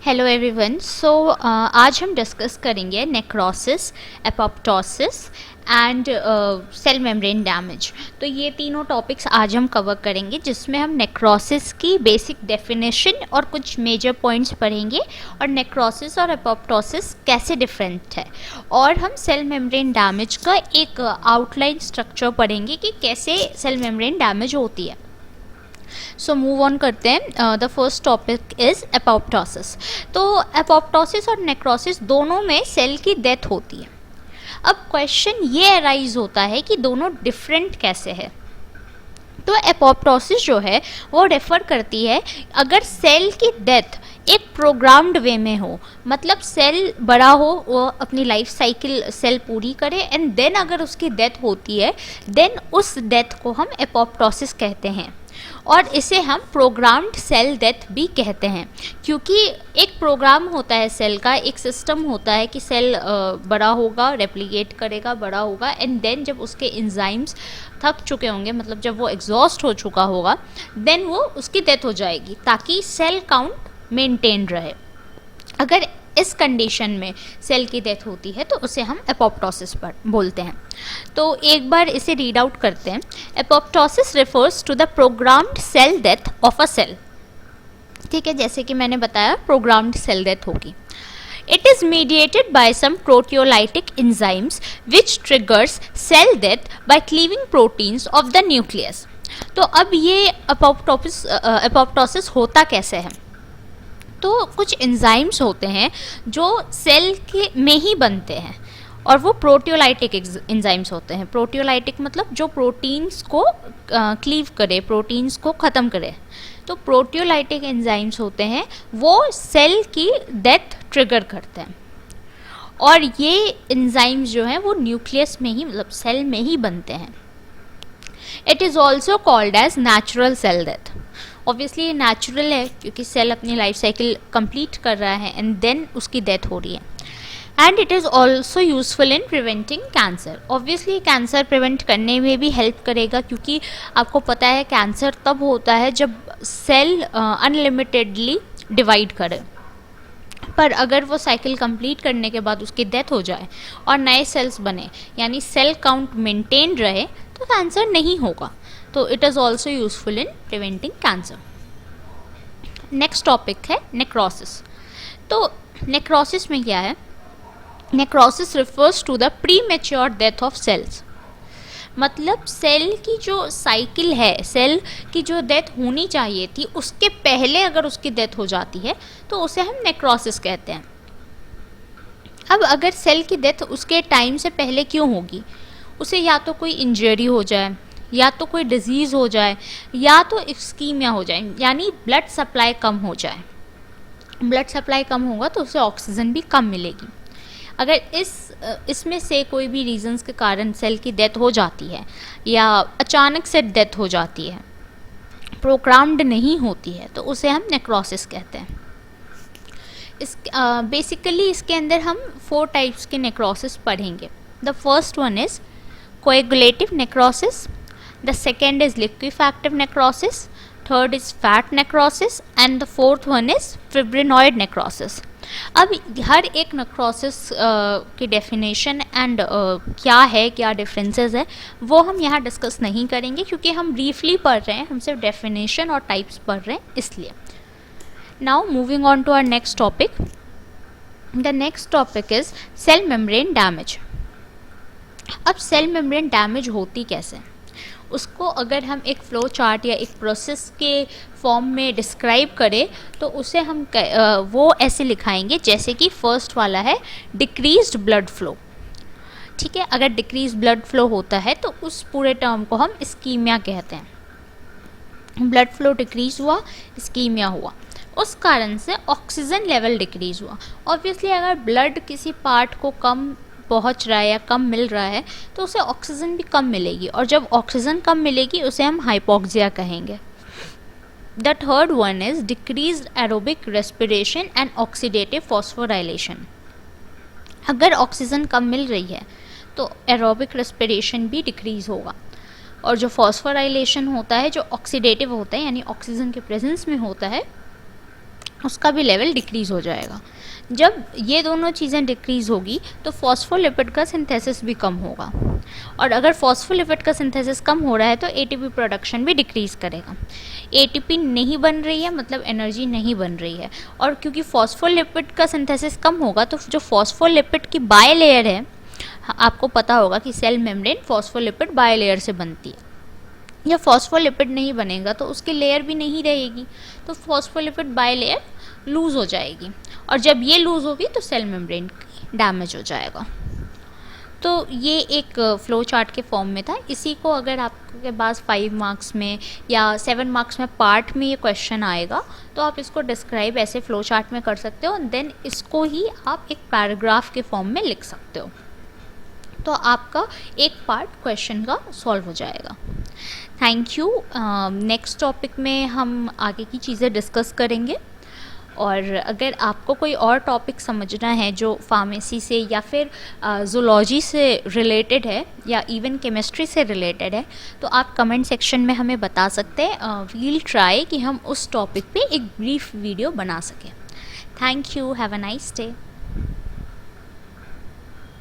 Hello everyone. आज हम discuss करेंगे necrosis, apoptosis and cell membrane damage. तो ये तीनों टॉपिक्स आज हम कवर करेंगे, जिसमें हम नेक्रोसिस की बेसिक डेफिनेशन और कुछ मेजर पॉइंट्स पढ़ेंगे और नेक्रोसिस और एपोप्टोसिस कैसे डिफरेंट है, और हम सेल मेम्ब्रेन डैमेज का एक आउटलाइन स्ट्रक्चर पढ़ेंगे कि कैसे सेल मेम्ब्रेन डैमेज होती है। सो मूव ऑन करते हैं। The first topic is apoptosis. तो एपोप्टोसिस और नेक्रोसिस दोनों में सेल की डेथ होती है। अब क्वेश्चन ये अराइज होता है कि दोनों डिफरेंट कैसे है। तो एपोप्टोसिस जो है वो रेफर करती है अगर सेल की डेथ एक प्रोग्राम्ड वे में हो, मतलब सेल बड़ा हो, वो अपनी लाइफ साइकिल सेल पूरी करे एंड देन अगर उसकी डेथ होती है, देन उस डेथ को हम एपोप्टोसिस कहते हैं। और इसे हम प्रोग्राम्ड सेल डेथ भी कहते हैं, क्योंकि एक प्रोग्राम होता है सेल का, एक सिस्टम होता है कि सेल बड़ा होगा, रेप्लिकेट करेगा, बड़ा होगा, एंड देन जब उसके एंजाइम्स थक चुके होंगे, मतलब जब वो एग्जॉस्ट हो चुका होगा, देन वो उसकी डेथ हो जाएगी ताकि सेल काउंट मेंटेन रहे। अगर इस कंडीशन में सेल की डेथ होती है तो उसे हम एपोप्टोसिस पर बोलते हैं। तो एक बार इसे रीड आउट करते हैं। Apoptosis refers to the programmed cell death of a cell. ठीक है, जैसे कि मैंने बताया प्रोग्राम्ड सेल डेथ होगी। It is mediated by some proteolytic enzymes which triggers cell death by cleaving proteins of the nucleus। तो अब ये एपोप्टोसिस होता कैसे है? तो कुछ एंजाइम्स होते हैं जो सेल के में ही बनते हैं और वो प्रोटियोलाइटिक एंजाइम्स होते हैं। प्रोटियोलाइटिक मतलब जो प्रोटीन्स को क्लीव करे, प्रोटीन्स को ख़त्म करे। तो प्रोटियोलाइटिक एंजाइम्स होते हैं, वो सेल की डेथ ट्रिगर करते हैं, और ये एंजाइम्स जो हैं वो न्यूक्लियस में ही, मतलब सेल में ही बनते हैं। It is also called as natural cell death. Obviously ये नेचुरल है क्योंकि सेल अपनी लाइफ साइकिल कंप्लीट कर रहा है एंड देन उसकी डेथ हो रही है। And it is also useful in preventing cancer. Obviously cancer prevent करने में भी हेल्प करेगा, क्योंकि आपको पता है कैंसर तब होता है जब सेल अनलिमिटेडली डिवाइड करे, पर अगर वो साइकिल कंप्लीट करने के बाद उसकी डेथ हो जाए और नए सेल्स बने, यानी सेल काउंट मेंटेन रहे, तो कैंसर नहीं होगा। तो it is also useful in preventing cancer. Next topic है नेक्रोसिस। तो नेक्रोसिस में क्या है? Necrosis refers to the premature death of cells. मतलब सेल की जो साइकिल है, सेल की जो डेथ होनी चाहिए थी, उसके पहले अगर उसकी डेथ हो जाती है तो उसे हम नेक्रोसिस कहते हैं। अब अगर सेल की डेथ उसके टाइम से पहले क्यों होगी? उसे या तो कोई इंजरी हो जाए, या तो कोई डिजीज़ हो जाए, या तो इस्कीमिया हो जाए, यानी ब्लड सप्लाई कम हो जाए। ब्लड सप्लाई कम होगा तो उसे ऑक्सीजन भी कम मिलेगी। अगर इसमें से कोई भी रीजंस के कारण सेल की डेथ हो जाती है, या अचानक से डेथ हो जाती है, प्रोग्राम्ड नहीं होती है, तो उसे हम नेक्रोसिस कहते हैं। बेसिकली इसके अंदर हम 4 टाइप्स के नेक्रोसिस पढ़ेंगे। The first one is coagulative necrosis, the second is liquefactive necrosis, third is fat necrosis, and the fourth one is fibrinoid necrosis। अब हर एक नेक्रोसिस की डेफिनेशन एंड क्या है, क्या डिफरेंसेस है, वो हम यहाँ डिस्कस नहीं करेंगे, क्योंकि हम ब्रीफली पढ़ रहे हैं, हम सिर्फ डेफिनेशन और टाइप्स पढ़ रहे हैं, इसलिए। Now moving on to our next topic. The next topic is cell membrane damage. अब सेल मेम्ब्रेन डैमेज होती कैसे, उसको अगर हम एक फ्लो चार्ट या एक प्रोसेस के फॉर्म में डिस्क्राइब करें तो उसे हम वो ऐसे लिखाएंगे, जैसे कि फर्स्ट वाला है डिक्रीज्ड ब्लड फ्लो। ठीक है, अगर डिक्रीज ब्लड फ्लो होता है तो उस पूरे टर्म को हम इस्कीमिया कहते हैं। ब्लड फ्लो डिक्रीज हुआ, इस्कीमिया हुआ, उस कारण से ऑक्सीजन लेवल डिक्रीज हुआ। ऑब्वियसली अगर ब्लड किसी पार्ट को कम पहुंच रहा है या कम मिल रहा है तो उसे ऑक्सीजन भी कम मिलेगी, और जब ऑक्सीजन कम मिलेगी उसे हम हाइपोक्सिया कहेंगे। The third one is decreased aerobic respiration and oxidative phosphorylation. अगर ऑक्सीजन कम मिल रही है तो एरोबिक रेस्पिरेशन भी डिक्रीज होगा, और जो फॉस्फोराइलेशन होता है, जो ऑक्सीडेटिव होता है, यानी ऑक्सीजन के प्रेजेंस में होता है, उसका भी लेवल डिक्रीज़ हो जाएगा। जब ये दोनों चीज़ें डिक्रीज़ होगी तो फॉस्फोलिपिड का सिंथेसिस भी कम होगा, और अगर फॉस्फोलिपिड का सिंथेसिस कम हो रहा है तो एटीपी प्रोडक्शन भी डिक्रीज़ करेगा। एटीपी नहीं बन रही है मतलब एनर्जी नहीं बन रही है, और क्योंकि फॉस्फोलिपिड का सिंथेसिस कम होगा तो जो फॉस्फोलिपिड की बायलेयर है, आपको पता होगा कि सेल मेम्ब्रेन फॉस्फोलिपिड बायलेयर से बनती है, या फॉस्फोलिपिड नहीं बनेगा तो उसकी लेयर भी नहीं रहेगी, तो फॉस्फोलिपिड बायलेयर लूज़ हो जाएगी, और जब ये लूज़ होगी तो सेल मेम्ब्रेन डैमेज हो जाएगा। तो ये एक फ़्लो चार्ट के फॉर्म में था। इसी को अगर आपके पास 5 मार्क्स में या 7 मार्क्स में पार्ट में ये क्वेश्चन आएगा तो आप इसको डिस्क्राइब ऐसे फ़्लो चार्ट में कर सकते हो, देन इसको ही आप एक पैराग्राफ के फॉर्म में लिख सकते हो, तो आपका एक पार्ट क्वेश्चन का सॉल्व हो जाएगा। Thank you. नेक्स्ट टॉपिक में हम आगे की चीज़ें डिस्कस करेंगे, और अगर आपको कोई और टॉपिक समझना है जो फार्मेसी से या फिर ज़ूलॉजी से रिलेटेड है या इवन केमिस्ट्री से रिलेटेड है, तो आप कमेंट सेक्शन में हमें बता सकते हैं। वील ट्राई कि हम उस टॉपिक पे एक ब्रीफ वीडियो बना सकें। Thank you. Have a nice day.